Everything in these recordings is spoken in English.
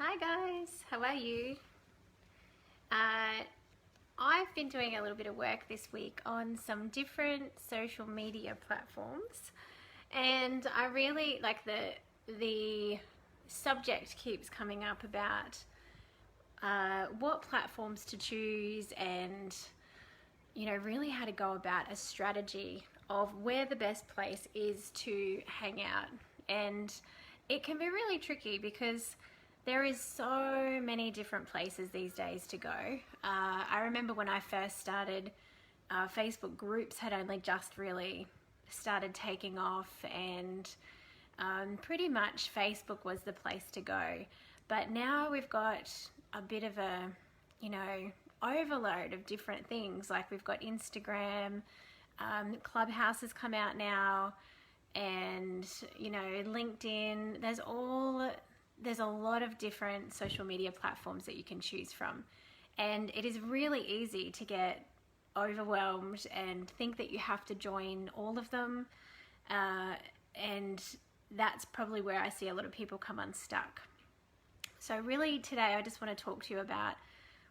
Hi guys, how are you? I've been doing a little bit of work this week on some different social media platforms, and I really like the subject keeps coming up about what platforms to choose, and really how to go about a strategy of where the best place is to hang out. And it can be really tricky because there is so many different places these days to go. I remember when I first started, Facebook groups had only just really started taking off, and pretty much Facebook was the place to go. But now we've got a bit of a, overload of different things. Like we've got Instagram, Clubhouse has come out now, and LinkedIn. There's a lot of different social media platforms that you can choose from, and it is really easy to get overwhelmed and think that you have to join all of them, and that's probably where I see a lot of people come unstuck. So really today I just want to talk to you about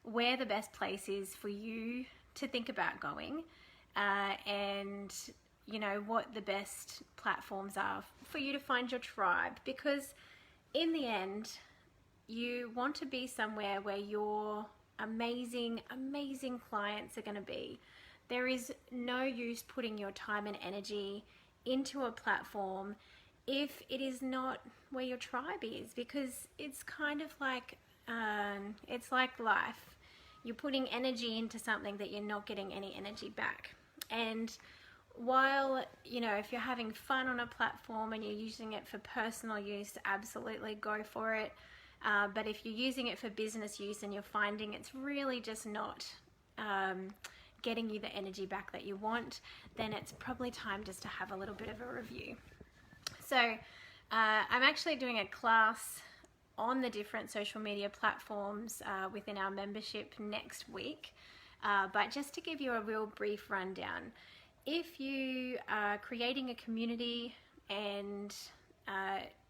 where the best place is for you to think about going, and what the best platforms are for you to find your tribe, because in the end you want to be somewhere where your amazing clients are going to be. There is no use putting your time and energy into a platform if it is not where your tribe is, because it's kind of like it's like life. You're putting energy into something that you're not getting any energy back. And while if you're having fun on a platform and you're using it for personal use, absolutely go for it. But if you're using it for business use and you're finding it's really just not getting you the energy back that you want, then it's probably time just to have a little bit of a review. So I'm actually doing a class on the different social media platforms within our membership next week. But just to give you a real brief rundown, if you are creating a community and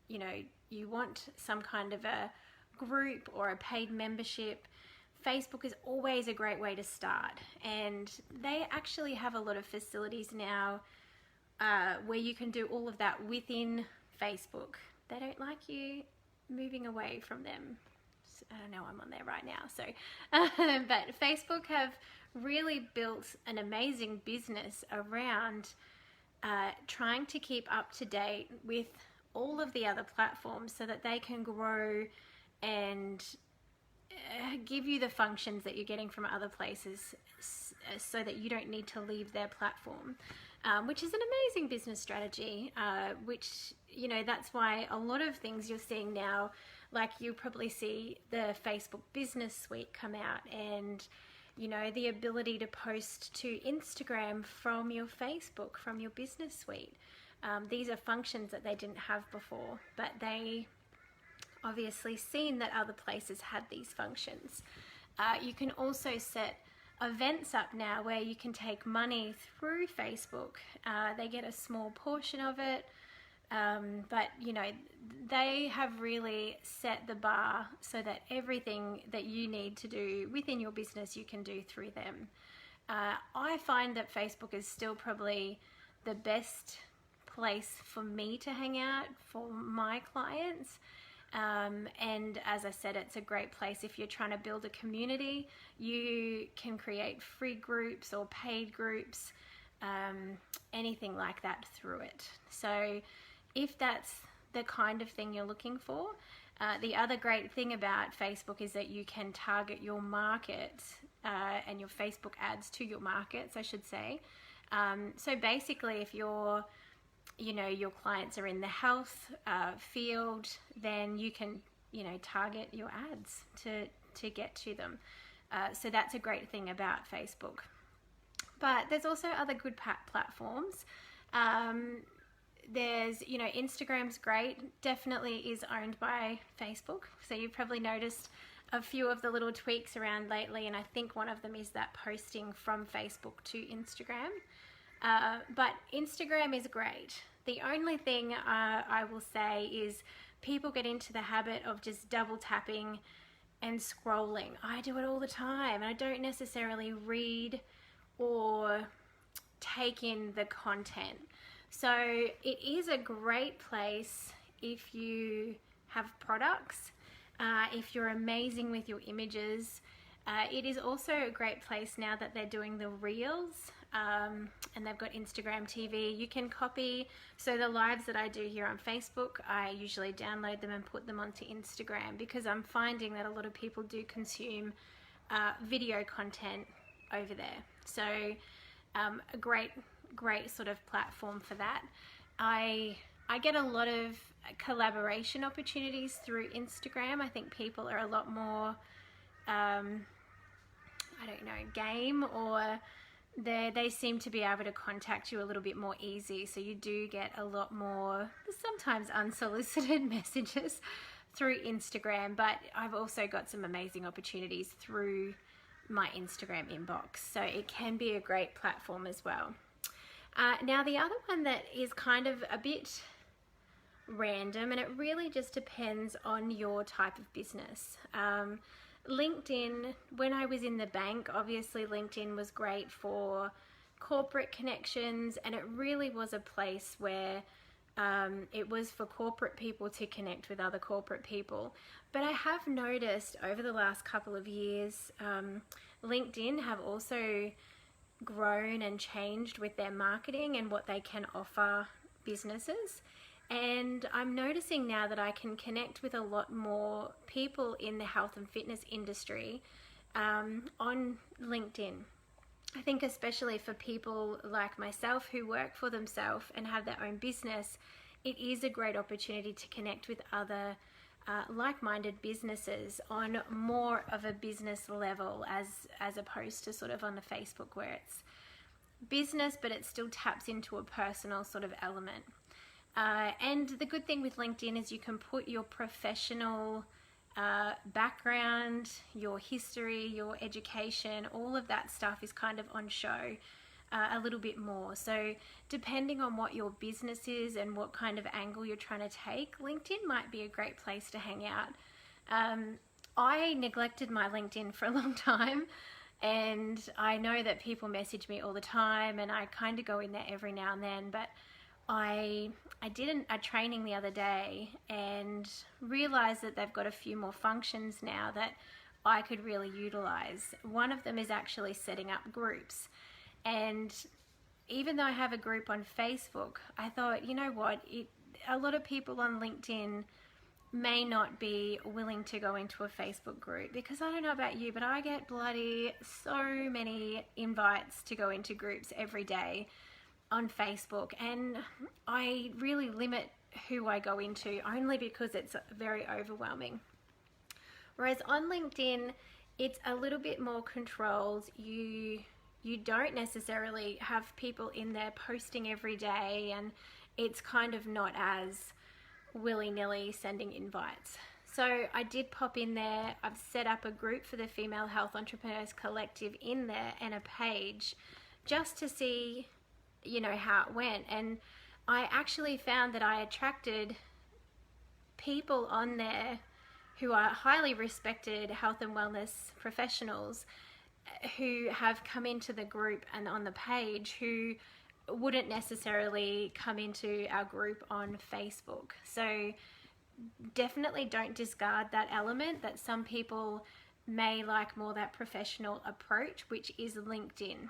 you want some kind of a group or a paid membership, Facebook is always a great way to start. And they actually have a lot of facilities now where you can do all of that within Facebook. They don't like you moving away from them. I don't know, I'm on there right now. So, but Facebook have really built an amazing business around trying to keep up to date with all of the other platforms so that they can grow and give you the functions that you're getting from other places, so that you don't need to leave their platform, which is an amazing business strategy, which that's why a lot of things you're seeing now, like you'll probably see the Facebook Business Suite come out, and the ability to post to Instagram from your Facebook, from your Business Suite. These are functions that they didn't have before, but they obviously seen that other places had these functions. You can also set events up now where you can take money through Facebook. They get a small portion of it, but they have really set the bar so that everything that you need to do within your business you can do through them. I find that Facebook is still probably the best place for me to hang out for my clients. And as I said, it's a great place if you're trying to build a community. You can create free groups or paid groups, anything like that through it. So if that's the kind of thing you're looking for, the other great thing about Facebook is that you can target your market and your Facebook ads to your markets, I should say. So basically, if your clients are in the health field, then you can target your ads to get to them. So that's a great thing about Facebook. But there's also other good platforms. There's Instagram's great, definitely is owned by Facebook, so you've probably noticed a few of the little tweaks around lately, and I think one of them is that posting from Facebook to Instagram. But Instagram is great. The only thing I will say is people get into the habit of just double tapping and scrolling. I do it all the time, and I don't necessarily read or take in the content. So it is a great place if you have products, if you're amazing with your images. It is also a great place now that they're doing the reels, and they've got Instagram TV. You can copy, so the lives that I do here on Facebook, I usually download them and put them onto Instagram, because I'm finding that a lot of people do consume video content over there. So a great sort of platform for that. I get a lot of collaboration opportunities through Instagram. I think people are a lot more I don't know, game, or they seem to be able to contact you a little bit more easy. So you do get a lot more, sometimes unsolicited messages through Instagram, but I've also got some amazing opportunities through my Instagram inbox. So it can be a great platform as well. Now the other one that is kind of a bit random, and it really just depends on your type of business. LinkedIn, when I was in the bank, obviously LinkedIn was great for corporate connections, and it really was a place where it was for corporate people to connect with other corporate people. But I have noticed over the last couple of years, LinkedIn have also grown and changed with their marketing and what they can offer businesses. And I'm noticing now that I can connect with a lot more people in the health and fitness industry on LinkedIn. I think especially for people like myself who work for themselves and have their own business, it is a great opportunity to connect with other like-minded businesses on more of a business level, as opposed to sort of on the Facebook where it's business but it still taps into a personal sort of element. And the good thing with LinkedIn is you can put your professional background, your history, your education, all of that stuff is kind of on show a little bit more. So depending on what your business is and what kind of angle you're trying to take, LinkedIn might be a great place to hang out. I neglected my LinkedIn for a long time, and I know that people message me all the time, and I kind of go in there every now and then, but I did a training the other day and realized that they've got a few more functions now that I could really utilize. One of them is actually setting up groups. And even though I have a group on Facebook, I thought, you know what, a lot of people on LinkedIn may not be willing to go into a Facebook group, because I don't know about you, but I get bloody so many invites to go into groups every day on Facebook, and I really limit who I go into only because it's very overwhelming. Whereas on LinkedIn, it's a little bit more controlled. You don't necessarily have people in there posting every day, and it's kind of not as willy-nilly sending invites. So I did pop in there. I've set up a group for the Female Health Entrepreneurs Collective in there and a page just to see, you know, how it went. And I actually found that I attracted people on there who are highly respected health and wellness professionals who have come into the group and on the page who wouldn't necessarily come into our group on Facebook. So definitely don't discard that element, that some people may like more that professional approach, which is LinkedIn.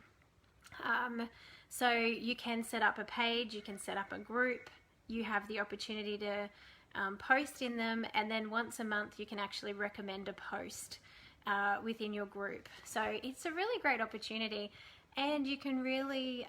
So you can set up a page, you can set up a group, you have the opportunity to post in them, and then once a month you can actually recommend a post within your group. So it's a really great opportunity, and you can really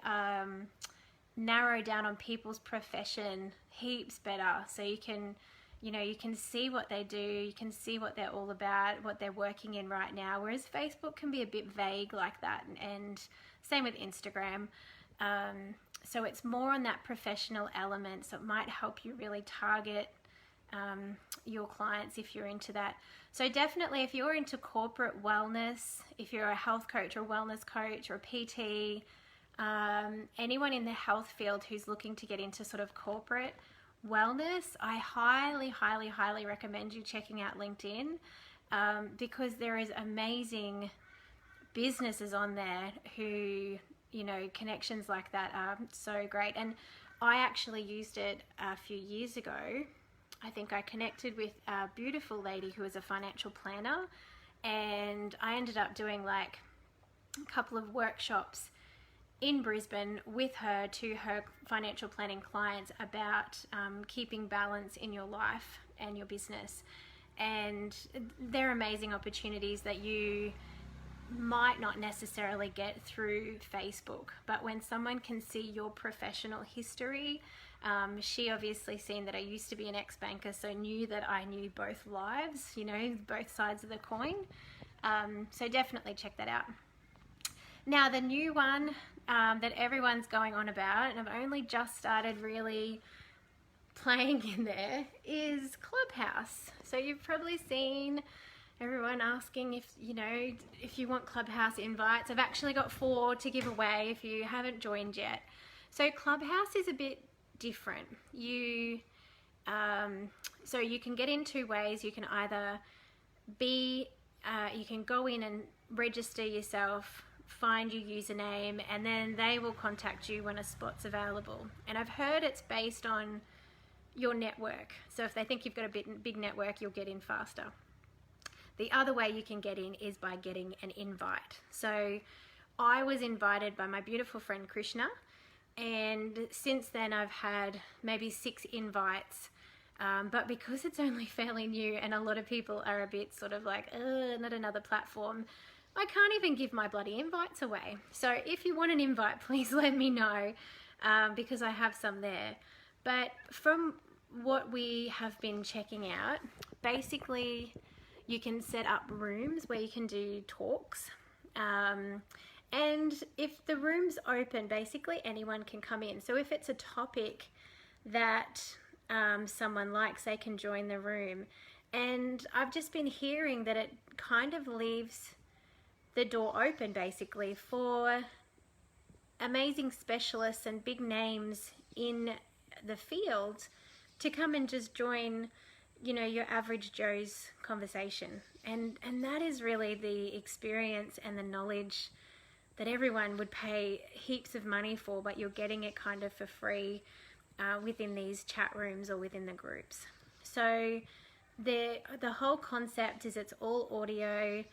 narrow down on people's profession heaps better. So you can, you know, you can see what they do, you can see what they're all about, what they're working in right now, whereas Facebook can be a bit vague like that, and same with Instagram. So it's more on that professional element, so it might help you really target your clients if you're into that. So definitely if you're into corporate wellness, if you're a health coach or wellness coach or a PT, anyone in the health field who's looking to get into sort of corporate wellness, I highly, highly, highly recommend you checking out LinkedIn, because there is amazing businesses on there who, you know, connections like that are so great. And I actually used it a few years ago. I think I connected with a beautiful lady who is a financial planner, and I ended up doing like a couple of workshops in Brisbane with her to her financial planning clients about keeping balance in your life and your business. And they're amazing opportunities that you might not necessarily get through Facebook, but when someone can see your professional history, she obviously seen that I used to be an ex-banker, so knew that I knew both lives, you know, both sides of the coin. So definitely check that out. Now the new one that everyone's going on about, and I've only just started really playing in there, is Clubhouse. So you've probably seen everyone asking if, you know, if you want Clubhouse invites. I've actually got 4 to give away if you haven't joined yet. So Clubhouse is a bit different. So you can get in 2 ways. You can either you can go in and register yourself, find your username, and then they will contact you when a spot's available. And I've heard it's based on your network. So if they think you've got a big network, you'll get in faster. The other way you can get in is by getting an invite. So I was invited by my beautiful friend Krishna, and since then I've had maybe 6 invites. But because it's only fairly new and a lot of people are a bit sort of like, not another platform, I can't even give my bloody invites away. So if you want an invite, please let me know, because I have some there. But from what we have been checking out, basically you can set up rooms where you can do talks. And if the room's open, basically anyone can come in. So if it's a topic that someone likes, they can join the room. And I've just been hearing that it kind of leaves the door open basically for amazing specialists and big names in the field to come and just join, you know, your average Joe's conversation. And that is really the experience and the knowledge that everyone would pay heaps of money for, but you're getting it kind of for free within these chat rooms or within the groups. So the whole concept is it's all audio.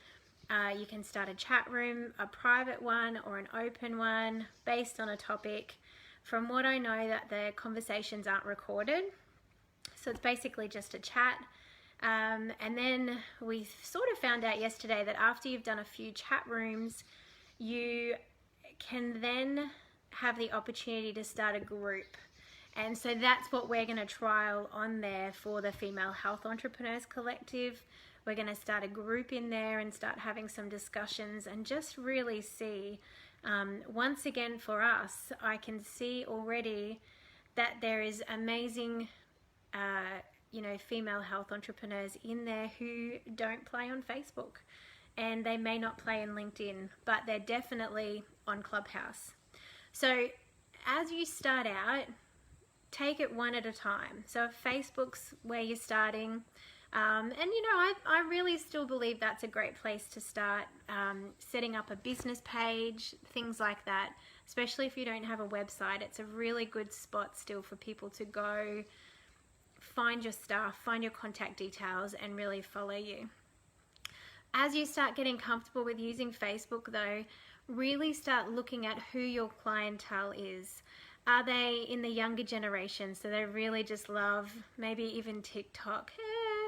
You can start a chat room, a private one or an open one based on a topic. From what I know, that the conversations aren't recorded. So it's basically just a chat. And then we sort of found out yesterday that after you've done a few chat rooms, you can then have the opportunity to start a group. And so that's what we're going to trial on there for the Female Health Entrepreneurs Collective. We're going to start a group in there and start having some discussions and just really see. Once again, for us, I can see already that there is amazing, you know, female health entrepreneurs in there who don't play on Facebook, and they may not play in LinkedIn, but they're definitely on Clubhouse. So as you start out, take it one at a time. So if Facebook's where you're starting, and you know, I really still believe that's a great place to start, setting up a business page, things like that. Especially if you don't have a website, it's a really good spot still for people to go find your stuff, find your contact details, and really follow you. As you start getting comfortable with using Facebook though, really start looking at who your clientele is. Are they in the younger generation? So they really just love maybe even TikTok.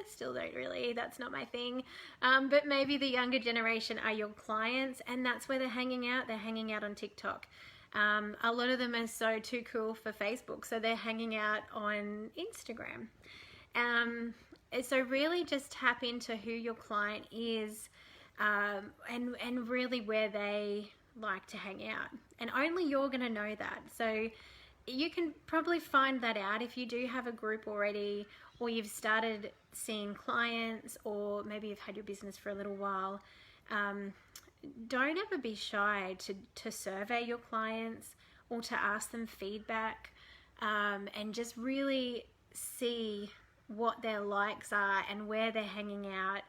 Still don't really, that's not my thing. But maybe the younger generation are your clients, and that's where they're hanging out. They're hanging out on TikTok. A lot of them are so too cool for Facebook, so they're hanging out on Instagram. So really just tap into who your client is, and really where they like to hang out. And only you're going to know that. So you can probably find that out if you do have a group already, or you've started seeing clients, or maybe you've had your business for a little while. Don't ever be shy to survey your clients or to ask them feedback, and just really see what their likes are and where they're hanging out,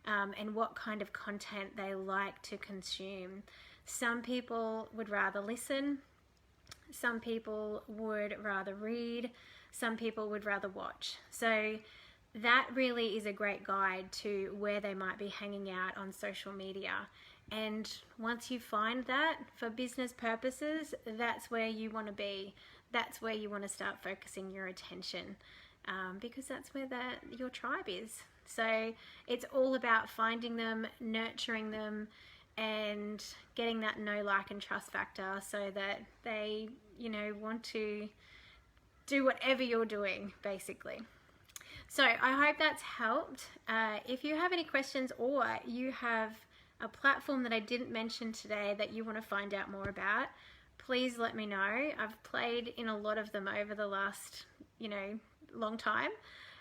and what kind of content they like to consume. Some people would rather listen, some people would rather read, some people would rather watch. So that really is a great guide to where they might be hanging out on social media. And once you find that, for business purposes, that's where you want to be. That's where you want to start focusing your attention, because that's where your tribe is. So it's all about finding them, nurturing them, and getting that know, like, and trust factor so that they, want to do whatever you're doing, basically. So I hope that's helped. If you have any questions, or you have a platform that I didn't mention today that you want to find out more about, please let me know. I've played in a lot of them over the last, long time.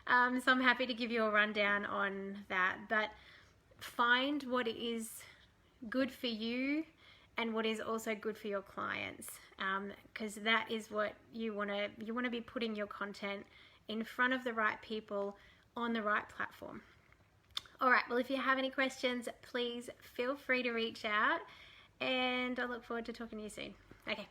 So I'm happy to give you a rundown on that. But find what is good for you and what is also good for your clients, because that is what you want to be putting your content in front of the right people on the right platform. All right, well, if you have any questions, please feel free to reach out, and I look forward to talking to you soon. Okay.